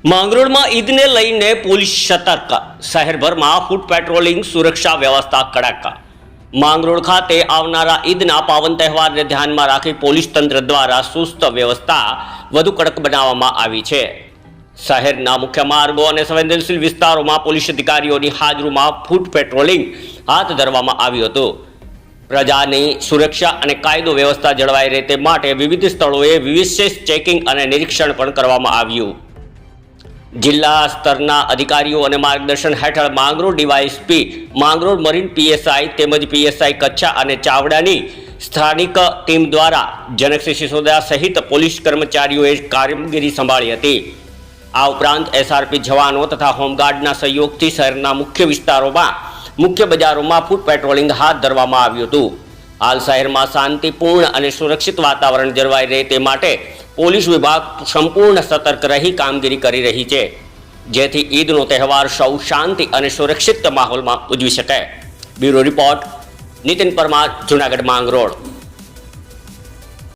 માંગરોળમાં ઈદને લઈને પોલીસ સતર્ક, શહેરભરમાં ફૂટ પેટ્રોલિંગ, સુરક્ષા વ્યવસ્થા કડાકા। માંગરોળ ખાતે આવનારા ઈદના પાવન તહેવારને ધ્યાનમાં રાખી પોલીસ તંત્ર દ્વારા સુસ્ત વ્યવસ્થા વધુ કડક બનાવવામાં આવી છે। શહેરના મુખ્ય માર્ગો અને સંવેદનશીલ વિસ્તારોમાં પોલીસ અધિકારીઓની હાજરીમાં ફૂટ પેટ્રોલિંગ હાથ ધરવામાં આવ્યું હતું। પ્રજાની સુરક્ષા અને કાયદો વ્યવસ્થા જળવાઈ રહે તે માટે વિવિધ સ્થળોએ વિશેષ ચેકિંગ અને નિરીક્ષણ પણ કરવામાં આવ્યું। જિલ્લા સ્તરના અધિકારીઓ અને માર્ગદર્શન હેઠળ Mangrol DYSP, Mangrol marine PSI તેમજ પીએસઆઈ કચ્છા અને ચાવડાની સ્થાનિક ટીમ દ્વારા જનકસિંહ સિસોદિયા સહિત પોલીસ કર્મચારીઓએ કામગીરી સંભાળી હતી। આ ઉપરાંત એસઆરપી જવાનો તથા હોમગાર્ડના સહયોગથી શહેરના મુખ્ય વિસ્તારોમાં, મુખ્ય બજારોમાં ફૂટ પેટ્રોલિંગ હાથ ધરવામાં આવ્યું હતું। હાલ શહેરમાં શાંતિપૂર્ણ અને સુરક્ષિત વાતાવરણ જળવાઈ રહે તે માટે પોલીસ વિભાગ સંપૂર્ણ સતર્ક રહી કામગીરી કરી રહી છે, જેથી ઈદનો તહેવાર સૌ શાંતિ અને સુરક્ષિત માહોલમાં ઉજવી શકે। Bureau report, Nitin Parmar, Junagadh Mangrol.